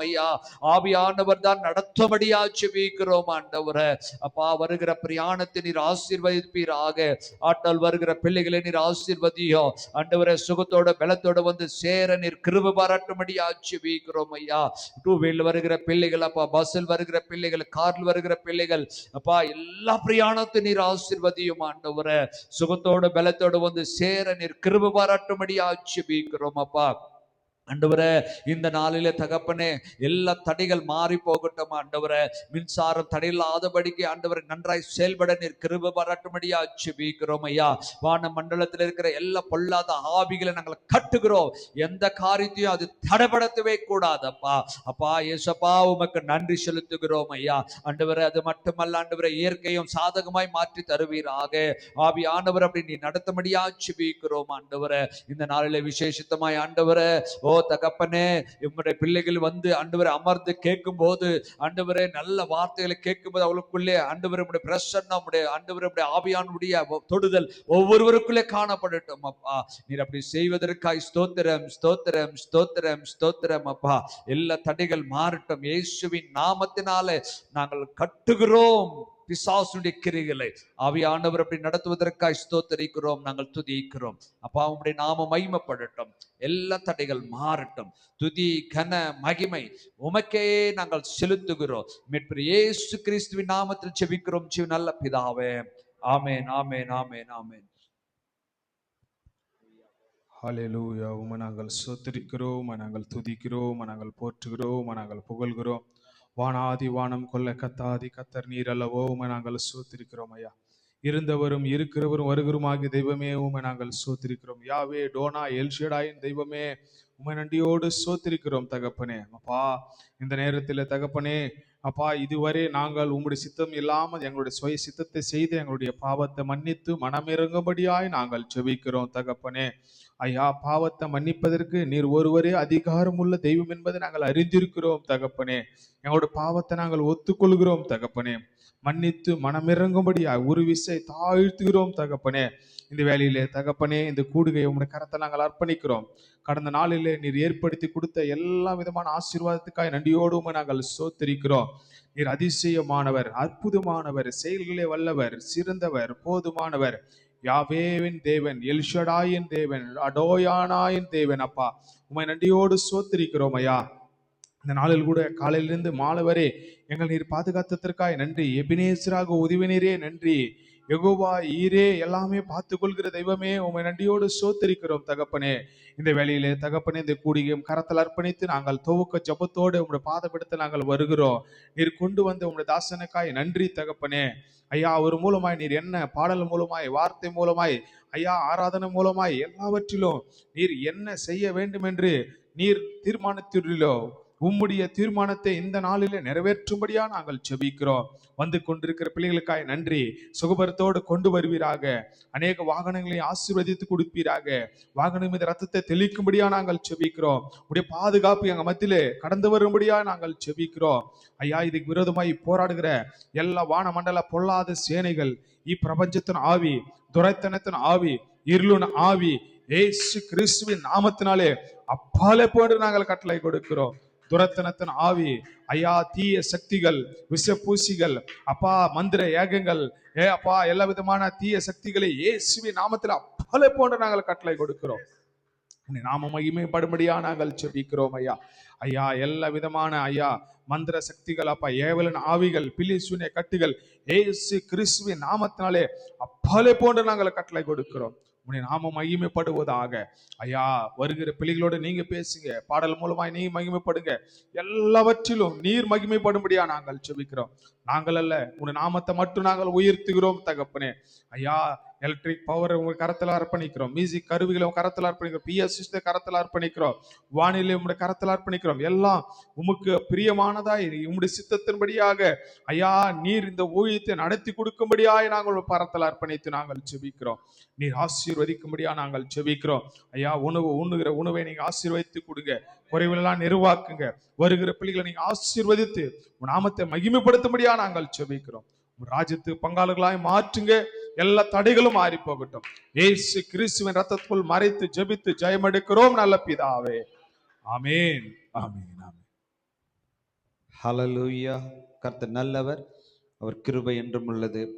ஐயா. ஆவியானவர் தான் நடத்தும்படியா ஜெபிக்கிறோம் ஆண்டவரே. அப்பா, வருகிற பிரயாணத்தை நீர் ஆசீர்வதிப்பீராக. ஆட்டல் வருகிற பிள்ளைகளை நீர் ஆசீர்வதியும் ஆண்டவரே. சுகத்தோட பலத்தோட வந்து சேர நீர் கிருபை பாராட்டும்படியா ஜெபிக்கிறோம் ஐயா. டூ வீலர் வருகிற பிள்ளைகள் அப்பா, பஸ்ஸில் வருகிற பிள்ளைகள், காரில் வருகிற பிள்ளைகள் அப்பா, எல்லா பிரயாணத்தை நீர் ஆசீர்வதியும் ஆண்டவரே. சுகத்தோட பலத்தோட வந்து சேர நீர் கிருபை பாராட்டும்படியா ஜெபிக்கிறோம் அப்பா. ஆண்டவரே, இந்த நாளிலே தகப்பனே, எல்லா தடைகள் மாறி போகட்டும் ஆண்டவரே. மின்சாரம் தடையில்லாதபடிக்கு ஆண்டவரை நன்றாய் செயல்பட நீர் கிருபை பாராட்டும்படியா ஜெபிக்கிறோம் ஐயா. வான மண்டலத்தில் இருக்கிற எல்லா பொல்லாத ஆவிகளை நாங்கள் கட்டுகிறோம். எந்த காரியத்தையும் அது தடைபடுத்தவே கூடாதப்பா. அப்பா இயேசுப்பா, உமக்கு நன்றி செலுத்துகிறோம் ஐயா. ஆண்டவரே, அது மட்டுமல்ல ஆண்டவரே, இயற்கையும் சாதகமாய் மாற்றி தருவீராக. ஆவியானவர் அப்படி நீ நடத்தும்படியா ஜெபிக்கிறோம் ஆண்டவரே. இந்த நாளிலே விசேஷித்தமாய் ஆண்டவரே, ஓ தகப்பனே, உம்முடைய பிள்ளைகள் வந்து ஆண்டவரை அமர்ந்து கேட்கும் போது ஆண்டவரே, நல்ல வார்த்தைகளை கேட்கும் போது அவளுக்குள்ளே ஆண்டவரை பிரசன்னம், ஆண்டவருடைய ஆவியானுடைய தொடுதல் ஒவ்வொருவருக்குள்ளே காணப்படட்டும் அப்பா. நீர் அப்படி செய்வதற்காய் ஸ்தோத்திரம், ஸ்தோத்திரம், ஸ்தோத்திரம், ஸ்தோத்திரம் அப்பா. எல்லா தடைகள் மாறட்டும் இயேசுவின் நாமத்தினாலே நாங்கள் கட்டுகிறோம் பிசாசுடைய கிரிகளை. ஆவியானவர் அப்படி நடத்துவதற்காய் ஸ்தோத்தரிக்கிறோம், நாங்கள் துதிக்கிறோம் அப்பா. உம்முடைய நாமம் மகிமைப்படட்டும், எல்லா தடைகள் மாறட்டும். துதி கன மகிமை உமக்கே நாங்கள் செலுத்துகிறோம். மீட்பர் இயேசு கிறிஸ்துவின் நாமத்தில் ஜெபிக்கிறோம் ஜீவ நல்ல பிதாவே. ஆமென், ஆமென், ஆமென், ஆமென். ஹல்லேலூயா. உம்மை நாங்கள் ஸ்தோத்திரிக்கிறோம், நாங்கள் துதிக்கிறோம், நாங்கள் போற்றுகிறோம், நாங்கள் புகழ்கிறோம். வானாதி வானம் கொல்ல கத்தாதி கத்தர் நீர் அல்லவோ, உம்மை நாங்கள் ஸ்தோத்திரிக்கிறோம் ஐயா. இருந்தவரும் இருக்கிறவரும் வருகிறோமாகிய தெய்வமே, உம்மை நாங்கள் ஸ்தோத்திரிக்கிறோம். யாவே டோனா எல்ஷடாயின் தெய்வமே, உம்மை நன்றியோடு ஸ்தோத்திரிக்கிறோம் தகப்பனே. அப்பா, இந்த நேரத்தில் தகப்பனே அப்பா, இதுவரை நாங்கள் உம்முடைய சித்தம் இல்லாமல் எங்களுடைய சுய சித்தத்தை செய்து எங்களுடைய பாவத்தை மன்னித்து மனமிறங்கும்படியாய் நாங்கள் ஜெபிக்கிறோம் தகப்பனே. ஐயா, பாவத்தை மன்னிப்பதற்கு நீர் ஒருவரே அதிகாரம் உள்ள தெய்வம் என்பதை நாங்கள் அறிந்திருக்கிறோம் தகப்பனே. எங்களுடைய பாவத்தை நாங்கள் ஒத்துக்கொள்கிறோம் தகப்பனே. மன்னித்து மனமிறங்கும்படியா ஒரு விசை தாழ்த்துகிறோம் தகப்பனே. இந்த வேலையிலே தகப்பனே, இந்த கூடுகையை உங்களுடைய கரத்தை நாங்கள் அர்ப்பணிக்கிறோம். கடந்த நாளிலே நீர் ஏற்படுத்தி கொடுத்த எல்லா விதமான ஆசீர்வாதத்துக்காக நன்றியோடு நாங்கள் ஸ்தோத்திரிக்கிறோம். நீர் அதிசயமானவர், அற்புதமானவர், செயல்களே வல்லவர், சிறந்தவர், போதுமானவர், யாவேவின் தேவன், எல்ஷடாயின் தேவன், அடோயானாயின் தேவன். அப்பா, உம்மை நன்றியோடு ஸ்தோத்திரிக்கிறோம் ஐயா. இந்த நாளில் கூட காலையிலிருந்து மாலை வரை எங்கள் நீர் பாதுகாத்ததற்காய் நன்றி. எபினேசராக உதவினரே நன்றி. யெகோவா ஈரே, எல்லாமே பார்த்து கொள்கிற தெய்வமே, உம்மை நன்றியோடு ஸ்தோத்திரிக்கிறோம் தகப்பனே. இந்த வேளையிலே தகப்பனே, இந்த கூடியும் கரத்தில் அர்ப்பணித்து நாங்கள் துவக்க ஜபத்தோடு உங்களுடைய பாதப்படுத்த நாங்கள் வருகிறோம். நீர் கொண்டு வந்த உங்களுடைய தாசனுக்காய் நன்றி தகப்பனே. ஐயா, ஒரு மூலமாய் நீர் என்ன பாடல் மூலமாய், வார்த்தை மூலமாய், ஐயா ஆராதனை மூலமாய் எல்லாவற்றிலும் நீர் என்ன செய்ய வேண்டும் என்று நீர் தீர்மானித்துள்ளோ உம்முடைய தீர்மானத்தை இந்த நாளிலே நிறைவேற்றும்படியா நாங்கள் ஜெபிக்கிறோம். வந்து கொண்டிருக்கிற பிள்ளைகளுக்காய் நன்றி. சுகபரத்தோடு கொண்டு வருவீராக. அநேக வாகனங்களை ஆசீர்வதித்து கொடுப்பீராக. வாகனம் மீது ரத்தத்தை தெளிக்கும்படியா நாங்கள் ஜெபிக்கிறோம். உடைய பாதுகாப்பு எங்க மத்தியிலே கடந்து வரும்படியா நாங்கள் ஜெபிக்கிறோம். ஐயா, இதுக்கு விரோதமாய் போராடுகிற எல்லா வான மண்டல பொல்லாத சேனைகள், இப்பிரபஞ்சத்தின் ஆவி, துரைத்தனத்தின் ஆவி, இருளின் ஆவி, இயேசு கிறிஸ்துவின் நாமத்தினாலே அப்பாலே போன்று நாங்கள் கட்டளை கொடுக்கிறோம். துரத்தனத்தின் ஆவி, ஐயா, தீய சக்திகள், விஷப்பூசிகள், அப்பா, மந்திர ஏகங்கள், அப்பா, எல்லா விதமான தீய சக்திகளை இயேசுவின் நாமத்தில் அப்பாலே போன்று நாங்கள் கட்டளை கொடுக்கிறோம். நாம மகிமைப்படும்படியா நாங்கள் ஜெபிக்கிறோம் ஐயா. ஐயா, எல்லா விதமான ஐயா மந்திர சக்திகள், அப்பா, ஏவலன் ஆவிகள், பில்லி சூனிய கட்டுகள் இயேசு கிறிஸ்துவின் நாமத்தினாலே அப்பாலே போன்று நாங்கள் கட்டளை கொடுக்கிறோம். உன்னை நாம மகிமைப்படுவதாக. ஐயா, வருகிற பிள்ளைகளோடு நீங்க பேசுங்க, பாடல் மூலமாய் நீங்க மகிமைப்படுங்க. எல்லாவற்றிலும் நீர் மகிமைப்படும்படியா நாங்கள் ஜெபிக்கிறோம். நாங்கள் அல்ல, உன் நாமத்தை மட்டும் நாங்கள் உயர்த்துகிறோம் தகப்பனே. ஐயா, எலக்ட்ரிக் பவர் உங்க கரத்தில் அர்ப்பணிக்கிறோம். மியூசிக் கருவிகளை உங்க கரத்தில் அர்ப்பணிக்கிறோம். பிஎஸ் கரத்தில் அர்ப்பணிக்கிறோம். வானிலை உங்களுடைய கரத்தில் அர்ப்பணிக்கிறோம். எல்லாம் உமக்கு பிரியமானதாய் உங்களுடைய சித்தத்தின்படியாக ஐயா நீர் இந்த ஊழியத்தை நடத்தி கொடுக்கும்படியாய் நாங்கள் கரத்தில் அர்ப்பணித்து நாங்கள் ஜெபிக்கிறோம். நீர் ஆசீர்வதிக்கும்படியா நாங்கள் ஜெபிக்கிறோம். ஐயா, உண்ணுகிற உணவை நீங்க ஆசீர்வதித்து கொடுங்க. குறைவெல்லாம் நிர்வாக்குங்க. வருகிற பிள்ளைகளை நீங்க ஆசீர்வதித்து நாமத்தை மகிமைப்படுத்தும்படியா நாங்கள் ஜெபிக்கிறோம். ராஜ்யத்துக்கு பங்காளர்களாய் மாற்றுங்க. எல்லா தடைகளும் மாறி போகட்டும். இயேசு கிறிஸ்துவின் ரத்தத்துக்குள் மறைத்து ஜெபித்து ஜெயம் எடுக்கிறோம் நல்ல பிதாவே. ஆமென், ஆமென், ஆமென். ஹalleluya. கர்த்தர் நல்லவர், அவர் கிருபை என்றும் உள்ளது.